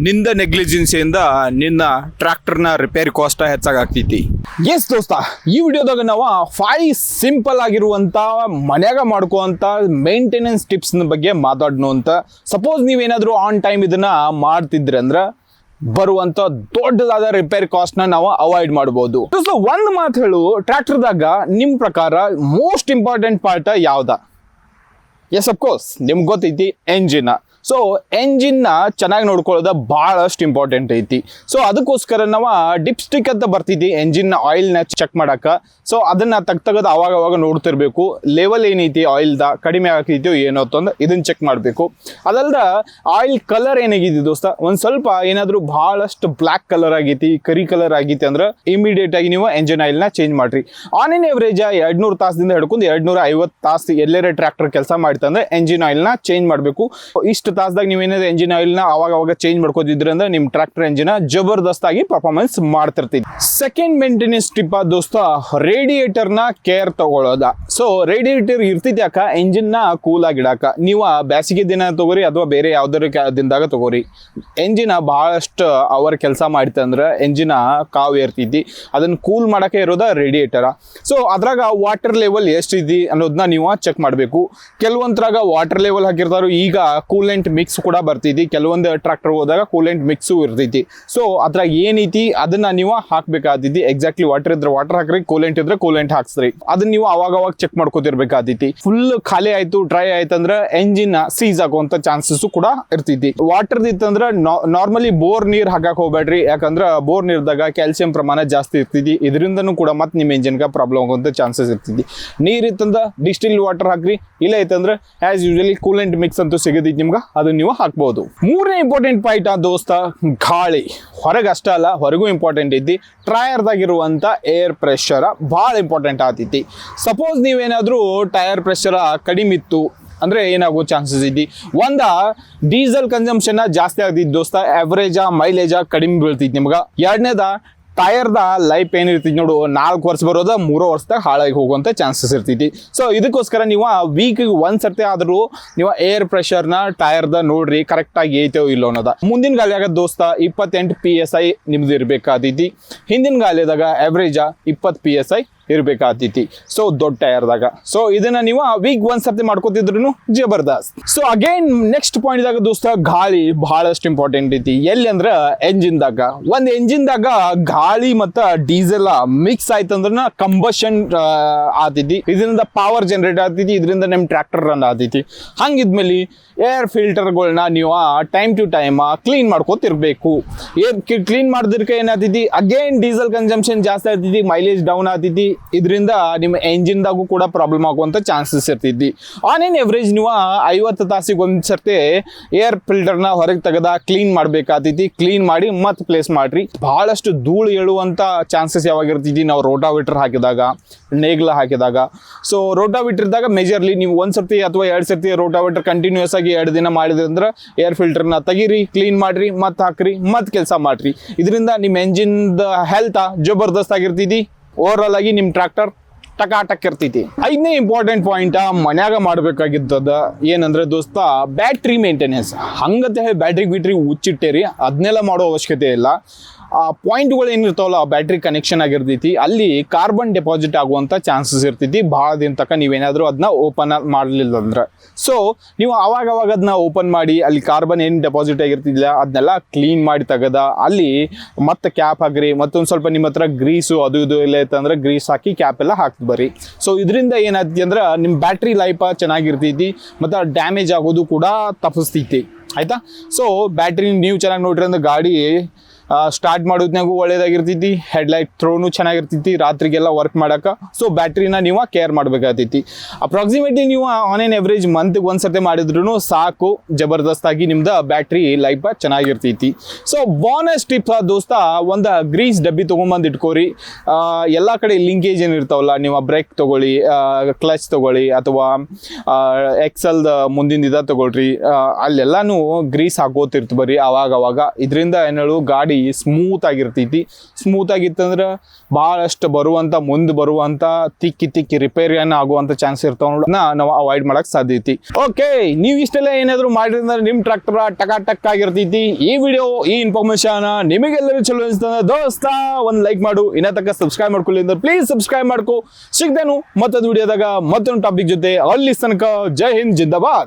ನಿಂದ ನೆಗ್ಲಿಜೆನ್ಸಿಯಿಂದ ನಿನ್ನ ಟ್ರ್ಯಾಕ್ಟರ್ನ ರಿಪೇರಿ ಕಾಸ್ಟ್ ಹೆಚ್ಚಾಗ್ತೈತಿ. ಎಸ್ ದೋಸ್ತ, ಈ ವಿಡಿಯೋದಾಗ ನಾವು 5 ಸಿಂಪಲ್ ಆಗಿರುವಂಥ ಮನ್ಯಾಗ ಮಾಡ್ಕೋವಂಥ ಮೇಂಟೆನೆನ್ಸ್ ಟಿಪ್ಸ್ನ ಬಗ್ಗೆ ಮಾತಾಡೋಣ ಅಂತ. ಸಪೋಸ್ ನೀವೇನಾದರೂ ಆನ್ ಟೈಮ್ ಇದನ್ನ ಮಾಡ್ತಿದ್ರಿ ಅಂದ್ರೆ ಬರುವಂಥ ದೊಡ್ಡದಾದ ರಿಪೇರಿ ಕಾಸ್ಟ್ನ ನಾವು ಅವಾಯ್ಡ್ ಮಾಡ್ಬೋದು. ಸೊ ಒಂದು ಮಾತು ಹೇಳು, ಟ್ರ್ಯಾಕ್ಟರ್ದಾಗ ನಿಮ್ಮ ಪ್ರಕಾರ ಮೋಸ್ಟ್ ಇಂಪಾರ್ಟೆಂಟ್ ಪಾರ್ಟ್ ಯಾವ್ದ? ಎಸ್ ಅಫ್ಕೋರ್ಸ್ ನಿಮ್ಗೆ ಗೊತ್ತೈತಿ, ಎಂಜಿನ್. ಸೊ ಎಂಜಿನ್ನ ಚೆನ್ನಾಗಿ ನೋಡ್ಕೊಳ್ಳೋದು ಭಾಳಷ್ಟು ಇಂಪಾರ್ಟೆಂಟ್ ಐತಿ. ಸೊ ಅದಕ್ಕೋಸ್ಕರ ನಾವು ಡಿಪ್ಸ್ಟಿಕ್ ಅಂತ ಬರ್ತೈತಿ ಎಂಜಿನ್ನ ಆಯಿಲ್ನ ಚೆಕ್ ಮಾಡಕ್ಕೆ. ಸೊ ಅದನ್ನು ತೆಗೆದು ಅವಾಗ ನೋಡ್ತಿರ್ಬೇಕು, ಲೆವೆಲ್ ಏನೈತಿ ಆಯಿಲ್ದ, ಕಡಿಮೆ ಆಗ್ತೈತಿಯೋ ಏನೋ ಅಂತಂದು ಇದನ್ನು ಚೆಕ್ ಮಾಡಬೇಕು. ಅದಲ್ದ ಆಯಿಲ್ ಕಲರ್ ಏನಾಗೈತಿ ದೋಸ್ತ, ಒಂದು ಸ್ವಲ್ಪ ಏನಾದರೂ ಭಾಳಷ್ಟು ಬ್ಲ್ಯಾಕ್ ಕಲರ್ ಆಗೈತಿ, ಕರಿ ಕಲರ್ ಆಗೈತಿ ಅಂದ್ರೆ ಇಮಿಡಿಯೇಟ್ ಆಗಿ ನೀವು ಎಂಜಿನ್ ಆಯಿಲ್ನ ಚೇಂಜ್ ಮಾಡಿರಿ. ಆನ್ ಇನ್ ಎವರೇಜ್ 200 ತಾಸದಿಂದ ಹಿಡ್ಕೊಂಡು 250 ತಾಸು ಎಲ್ಲೇ ಟ್ರ್ಯಾಕ್ಟರ್ ಕೆಲಸ ಮಾಡ್ತಂದ್ರೆ ಎಂಜಿನ್ ಆಯಿಲ್ನ ಚೇಂಜ್ ಮಾಡಬೇಕು. ಇಷ್ಟು ತಾಸದಾಗ ನೀವೇನಾದ್ರು ಎಂಜಿನ್ ಆಯಿಲ್ನ ಅವಾಗ ಚೇಂಜ್ ಮಾಡ್ಕೋತಿದ್ರಿ ಅಂದ್ರೆ ನಿಮ್ಮ ಟ್ರ್ಯಾಕ್ಟರ್ ಎಂಜಿನ್ ಜಬರ್ದಸ್ತ್ ಆಗಿ ಪರ್ಫಾರ್ಮೆನ್ಸ್ ಮಾಡ್ತಿರ್ತೀವಿ. ಸೆಕೆಂಡ್ ಮೇಂಟೆನೆನ್ಸ್ ಟಿಪ್ ದೋಸ್ತ, ರೇಡಿಯೇಟರ್ನ ಕೇರ್ ತಗೊಳ್ಳೋದ. ಸೊ ರೇಡಿಯೇಟರ್ ಇರ್ತೈತಿ ಯಾಕ, ಎಂಜಿನ್ನ ಕೂಲ್ ಆಗಿಡಾಕ. ನೀವು ಬೇಸಿಗೆ ದಿನ ತಗೋರಿ ಅಥವಾ ಬೇರೆ ಯಾವ್ದಾರ ದಿನದಾಗ ತಗೋರಿ, ಎಂಜಿನ್ ಬಹಳಷ್ಟು ಅವರ್ ಕೆಲಸ ಮಾಡ್ತಂದ್ರೆ ಎಂಜಿನ್ ಕಾವು ಇರ್ತೈತಿ, ಅದನ್ನ ಕೂಲ್ ಮಾಡಕ್ಕೆ ಇರೋದ ರೇಡಿಯೇಟರ. ಸೊ ಅದ್ರಾಗ ವಾಟರ್ ಲೆವೆಲ್ ಎಷ್ಟಿದೆ ಅನ್ನೋದನ್ನ ನೀವು ಚೆಕ್ ಮಾಡಬೇಕು. ಕೆಲವೊಂದ್ರಾಗ ವಾಟರ್ ಲೆವೆಲ್ ಹಾಕಿರ್ತಾರೋ, ಈಗ ಕೂಲೆಂಟ್ ಮಿಕ್ಸ್ ಕೂಡ ಬರ್ತೈತಿ, ಕೆಲವೊಂದು ಟ್ರ್ಯಾಕ್ಟರ್ ಹೋದಾಗ ಕೂಲೆಂಟ್ ಮಿಕ್ಸು ಇರ್ತೈತಿ. ಸೊ ಅದ್ರಾಗ ಏನೈತಿ ಅದನ್ನ ನೀವು ಹಾಕ್ಬೇಕಾಗ್ತೈತಿ. ಎಕ್ಸಾಕ್ಟ್ಲಿ ವಾಟರ್ ಇದ್ರೆ ವಾಟರ್ ಹಾಕ್ರಿ, ಕೂಲೆಂಟ್ ಇದ್ರೆ ಕೂಲೆಂಟ್ ಹಾಕ್ಸ್ರಿ. ಅದನ್ನ ನೀವು ಅವಾಗ ಚೆಕ್ ಮಾಡ್ಕೋತಿರ್ಬೇಕಾಗ್ತೈತಿ. ಫುಲ್ ಖಾಲಿ ಆಯ್ತು, ಡ್ರೈ ಆಯ್ತಂದ್ರೆ ಎಂಜಿನ್ ಸೀಸ್ ಆಗುವಂತ ಚಾನ್ಸಸ್ ಕೂಡ ಇರ್ತೈತಿ. ವಾಟರ್ ಇತ್ತಂದ್ರೆ ನಾರ್ಮಲಿ ಬೋರ್ ನೀರ್ ಹಾಕಕ್ ಹೋಗ್ಬೇಡ್ರಿ, ಯಾಕಂದ್ರೆ ಬೋರ್ ನೀರ್ದಾಗ ಕ್ಯಾಲ್ಸಿಯಂ ಪ್ರಮಾಣ ಜಾಸ್ತಿ ಇರ್ತೈತಿ. ಇದರಿಂದನೂ ಕೂಡ ಮತ್ತೆ ನಿಮ್ಮ ಎಂಜಿನ್ಗೆ ಪ್ರಾಬ್ಲಮ್ ಆಗುವಂತ ಚಾನ್ಸಸ್ ಇರ್ತೈತಿ. ನೀರ್ ಇತ್ತಂದ್ರೆ ಡಿಸ್ಟಿಲ್ ವಾಟರ್ ಹಾಕ್ರಿ, ಇಲ್ಲ ಐತಂದ್ರೆ ಆಸ್ ಯೂಶಲಿ ಕೂಲೆಂಟ್ ಮಿಕ್ಸ್ ಅಂತೂ ಸಿಗತೈತಿ ನಿಮ್ಗೆ, ಅದನ್ನ ನೀವು ಹಾಕ್ಬಹುದು. ಮೂರನೇ ಇಂಪಾರ್ಟೆಂಟ್ ಪಾಯಿಂಟ್ ದೋಸ್ತ, ಗಾಳಿ. ಹೊರಗೆ ಅಷ್ಟ ಅಲ್ಲ, ಹೊರಗೂ ಇಂಪಾರ್ಟೆಂಟ್ ಐತಿ. ಟೈರ್ದಾಗಿರುವಂತ ಏರ್ ಪ್ರೆಷರ್ ಭಾಳ ಇಂಪಾರ್ಟೆಂಟ್ ಆಗ್ತೈತಿ. ಸಪೋಸ್ ನೀವೇನಾದ್ರೂ ಟೈರ್ ಪ್ರೆಷರ್ ಕಡಿಮೆ ಇತ್ತು ಅಂದ್ರೆ ಏನಾಗೋ ಚಾನ್ಸಸ್ ಐತಿ. ಡೀಸೆಲ್ ಕನ್ಸಂಪ್ಷನ್ ಜಾಸ್ತಿ ಆಗ್ತೈತಿ ದೋಸ್ತ, ಅವರೇಜ ಮೈಲೇಜ ಕಡಿಮೆ ಬೀಳ್ತೈತಿ ನಿಮ್ಗೆ. ಎರಡನೇದ ಟೈರ್ದ ಲೈಫ್ ಏನಿರ್ತೈತಿ ನೋಡು, 4 ವರ್ಷ ಬರೋದ 3 ವರ್ಷದಾಗ ಹಾಳಾಗಿ ಹೋಗುವಂಥ ಚಾನ್ಸಸ್ ಇರ್ತೈತಿ. ಸೊ ಇದಕ್ಕೋಸ್ಕರ ನೀವು ವೀಕಿಗೆ ಒಂದ್ಸರ್ತಿ ಆದರೂ ನೀವು ಏರ್ ಪ್ರೆಷರ್ನ ಟೈರ್ದ ನೋಡ್ರಿ ಕರೆಕ್ಟಾಗಿ ಐತೋ ಇಲ್ಲೋ ಅನ್ನೋದ. ಮುಂದಿನ ಗಾಲಿಯಾಗ ದೋಸ್ತ 28 PSI ನಿಮ್ದು ಇರಬೇಕಾಗ್ತೈತಿ. ಹಿಂದಿನ ಗಾಲಿಯಾದಾಗ ಅವರೇಜ 20 PSI ಇರ್ಬೇಕಾಗ್ತೈತಿ. ಸೊ ದೊಡ್ಡ ಟೈರ್ದಾಗ. ಸೊ ಇದನ್ನ ನೀವು ವೀಕ್ ಒಂದ್ಸರ್ತಿ ಮಾಡ್ಕೋತಿದ್ರು ಜಬರ್ದಸ್ತ್. ಸೊ ಅಗೈನ್ ನೆಕ್ಸ್ಟ್ ಪಾಯಿಂಟ್ದಾಗ ದೋಸ್ತ, ಗಾಳಿ ಬಹಳಷ್ಟು ಇಂಪಾರ್ಟೆಂಟ್ ಐತಿ. ಎಲ್ಲಿ ಅಂದ್ರೆ ಎಂಜಿನ್ದಾಗ. ಒಂದು ಎಂಜಿನ್ದಾಗ ಗಾಳಿ ಮತ್ತು ಡೀಸೆಲ್ ಮಿಕ್ಸ್ ಆಯ್ತಂದ್ರೆ ಕಂಬಷನ್ ಆಗ್ತೈತಿ. ಇದರಿಂದ ಪವರ್ ಜನರೇಟ್ ಆಗ್ತೈತಿ, ಇದರಿಂದ ನಿಮ್ಮ ಟ್ರ್ಯಾಕ್ಟರ್ ರನ್ ಆಗ್ತೈತಿ. ಹಂಗಿದ್ಮೇಲೆ ಏರ್ ಫಿಲ್ಟರ್ಗಳನ್ನ ನೀವು ಟೈಮ್ ಟು ಟೈಮ್ ಕ್ಲೀನ್ ಮಾಡ್ಕೋತಿರ್ಬೇಕು. ಕ್ಲೀನ್ ಮಾಡಿದ್ರಕ್ಕೆ ಏನಾಗ್ತೈತಿ, ಅಗೇನ್ ಡೀಸೆಲ್ ಕನ್ಸಂಪ್ಷನ್ ಜಾಸ್ತಿ ಆಗ್ತೈತಿ, ಮೈಲೇಜ್ ಡೌನ್ ಆಗ್ತೈತಿ. ಇದರಿಂದ ನಿಮ್ಮ ಎಂಜಿನ್ದಾಗೂ ಕೂಡ ಪ್ರಾಬ್ಲಮ್ ಆಗುವಂಥ ಚಾನ್ಸಸ್ ಇರ್ತೈತಿ. ಆನ್ ಇನ್ ಎವರೇಜ್ ನೀವು 50 ತಾಸಿಗೆ ಒಂದ್ಸರ್ತಿ ಏರ್ ಫಿಲ್ಟರ್ನ ಹೊರಗೆ ತೆಗೆದ ಕ್ಲೀನ್ ಮಾಡಬೇಕಾಗ್ತೈತಿ. ಕ್ಲೀನ್ ಮಾಡಿ ಮತ್ತೆ ಪ್ಲೇಸ್ ಮಾಡ್ರಿ. ಬಹಳಷ್ಟು ಧೂಳು ಏಳುವಂಥ ಚಾನ್ಸಸ್ ಯಾವಾಗ ಇರ್ತೈತಿ, ನಾವು ರೋಟಾವೇಟರ್ ಹಾಕಿದಾಗ, ನೇಗ್ಲ ಹಾಕಿದಾಗ. ಸೊ ರೋಟಾವೇಟರ್ದಾಗ ಮೇಜರ್ಲಿ ನೀವು ಒಂದ್ಸರ್ತಿ ಅಥವಾ 2 ಸರ್ತಿ ರೋಟಾವೇಟರ್ ಕಂಟಿನ್ಯೂಸ್ ಆಗಿ 2 ದಿನ ಮಾಡಿದ್ರಿ ಅಂದ್ರೆ ಏರ್ ಫಿಲ್ಟರ್ನ ತೆಗೀರಿ, ಕ್ಲೀನ್ ಮಾಡ್ರಿ, ಮತ್ತೆ ಹಾಕ್ರಿ, ಮತ್ತೆ ಕೆಲಸ ಮಾಡ್ರಿ. ಇದರಿಂದ ನಿಮ್ಮ ಎಂಜಿನ್ ಹೆಲ್ತ್ ಜಬರ್ದಸ್ತ್ ಆಗಿರ್ತೈತಿ. ಓವರ್ ಆಲ್ ಆಗಿ ನಿಮ್ಮ ಟ್ರ್ಯಾಕ್ಟರ್ ಟಕಾಟಕ್ ಇರ್ತೈತಿ. 5ನೇ ಇಂಪಾರ್ಟೆಂಟ್ ಪಾಯಿಂಟ್ ಮನ್ಯಾಗ ಮಾಡಬೇಕಾಗಿದ್ದದ ಏನಂದ್ರೆ ದೋಸ್ತ, ಬ್ಯಾಟ್ರಿ ಮೇಂಟೆನೆನ್ಸ್. ಹಂಗತೆ ಬ್ಯಾಟ್ರಿ ಹುಚ್ಚಿಟ್ಟೇರಿ, ಅದನ್ನೆಲ್ಲ ಮಾಡೋ ಅವಶ್ಯಕತೆ ಇಲ್ಲ. ಪಾಯಿಂಟ್ಗಳು ಏನಿರ್ತಾವಲ್ಲ, ಬ್ಯಾಟ್ರಿ ಕನೆಕ್ಷನ್ ಆಗಿರ್ತೈತಿ, ಅಲ್ಲಿ ಕಾರ್ಬನ್ ಡೆಪಾಸಿಟ್ ಆಗುವಂಥ ಚಾನ್ಸಸ್ ಇರ್ತೈತಿ ಭಾಳ ದಿನ ತನಕ ನೀವೇನಾದರೂ ಅದನ್ನ ಓಪನ್ ಮಾಡಲಿಲ್ಲ ಅಂದ್ರೆ. ಸೊ ನೀವು ಅವಾಗ ಅದನ್ನ ಓಪನ್ ಮಾಡಿ ಅಲ್ಲಿ ಕಾರ್ಬನ್ ಏನು ಡೆಪಾಸಿಟ್ ಆಗಿರ್ತಿಲ್ಲ ಅದನ್ನೆಲ್ಲ ಕ್ಲೀನ್ ಮಾಡಿ ತೆಗೆದ ಅಲ್ಲಿ ಮತ್ತೆ ಕ್ಯಾಪ್ ಹಾಕ್ರಿ. ಮತ್ತೊಂದು ಸ್ವಲ್ಪ ನಿಮ್ಮ ಹತ್ರ ಗ್ರೀಸು ಅದು ಇದು ಎಲ್ಲ ಐತಂದ್ರೆ ಗ್ರೀಸ್ ಹಾಕಿ ಕ್ಯಾಪ್ ಎಲ್ಲ ಹಾಕಿ ಬರ್ರಿ. ಸೊ ಇದರಿಂದ ಏನಾಗ್ತೈತಿ ಅಂದ್ರೆ ನಿಮ್ಮ ಬ್ಯಾಟ್ರಿ ಲೈಫ್ ಚೆನ್ನಾಗಿರ್ತೈತಿ ಮತ್ತು ಡ್ಯಾಮೇಜ್ ಆಗೋದು ಕೂಡ ತಪ್ಪಿಸ್ತೈತಿ. ಆಯ್ತಾ? ಸೊ ಬ್ಯಾಟ್ರಿ ನೀವು ಚೆನ್ನಾಗಿ ನೋಡ್ರಿ ಅಂದ್ರೆ ಗಾಡಿ ಸ್ಟಾರ್ಟ್ ಮಾಡೋದ್ನಾಗೂ ಒಳ್ಳೇದಾಗಿರ್ತೈತಿ, ಹೆಡ್ಲೈಟ್ ಥ್ರೋನು ಚೆನ್ನಾಗಿರ್ತೈತಿ ರಾತ್ರಿಗೆಲ್ಲ ವರ್ಕ್ ಮಾಡೋಕೆ. ಸೊ ಬ್ಯಾಟ್ರಿನ ನೀವು ಕೇರ್ ಮಾಡಬೇಕಾಗ್ತೈತಿ. ಅಪ್ರಾಕ್ಸಿಮೇಟ್ಲಿ ನೀವು ಆನ್ ಎನ್ ಎವರೇಜ್ ಮಂತ್ಗೆ ಒಂದ್ಸರ್ತಿ ಮಾಡಿದ್ರು ಸಾಕು, ಜಬರ್ದಸ್ತಾಗಿ ನಿಮ್ದು ಬ್ಯಾಟ್ರಿ ಲೈಫ್ ಚೆನ್ನಾಗಿರ್ತೈತಿ. ಸೊ ಬೋನಸ್ ಟಿಪ್ ದೋಸ್ತ, ಒಂದು ಗ್ರೀಸ್ ಡಬ್ಬಿ ತೊಗೊಂಬಂದು ಇಟ್ಕೋರಿ. ಎಲ್ಲ ಕಡೆ ಲಿಂಕೇಜ್ ಏನಿರ್ತಾವಲ್ಲ, ನೀವು ಬ್ರೇಕ್ ತೊಗೊಳ್ಳಿ, ಕ್ಲಚ್ ತೊಗೊಳ್ಳಿ, ಅಥವಾ ಎಕ್ಸಲ್ದ ಮುಂದಿನ ತಗೊಳ್ರಿ. ಅಲ್ಲೆಲ್ಲಾನು ಗ್ರೀಸ್ ಹಾಕೋತಿರ್ತು ಬರ್ರಿ ಅವಾಗ. ಇದರಿಂದ ಏನೇಳು ಗಾಡಿ ಗಾಡಿ ಸ್ಮೂತ್ ಆಗಿರ್ತೈತಿ. ಸ್ಮೂತ್ ಆಗಿತ್ತಂದ್ರೆ ಭಾಳಷ್ಟು ಮುಂದೆ ಬರುವಂಥ ತಿಕ್ಕಿ ರಿಪೇರಿಯನ್ನು ಆಗುವಂಥ ಚಾನ್ಸ್ ಇರ್ತಾವ ನಾವು ಅವಾಯ್ಡ್ ಮಾಡಕ್ ಸಾಧ್ಯೈತಿ. ಓಕೆ, ನೀವು ಇಷ್ಟೆಲ್ಲ ಏನಾದ್ರು ಮಾಡಿದ್ರೆ ನಿಮ್ಮ ಟ್ರ್ಯಾಕ್ಟರ್ ಟಕ್ ಆಗಿರ್ತೈತಿ. ಈ ವಿಡಿಯೋ ಈ ಇನ್ಫಾರ್ಮೇಶನ್ ನಿಮಗೆಲ್ಲರೂ ಚಲೋ ಅನಿಸ್ತಂದ್ರೆ ದೋಸ್ತ ಒಂದು ಲೈಕ್ ಮಾಡು. ಇನ್ನ ತನಕ ಸಬ್ಸ್ಕ್ರೈಬ್ ಮಾಡ್ಕೊಳ್ಳಿ ಅಂದ್ರೆ ಪ್ಲೀಸ್ ಸಬ್ಸ್ಕ್ರೈಬ್ ಮಾಡ್ಕೊ. ಸಿಗ್ದೇನು ಮತ್ತೊಂದು ವಿಡಿಯೋದಾಗ ಮತ್ತೊಂದು ಟಾಪಿಕ್ ಜೊತೆ. ಅಲ್ಲಿ ತನಕ ಜೈ ಹಿಂದ್, ಜಿಂದಾಬಾದ್.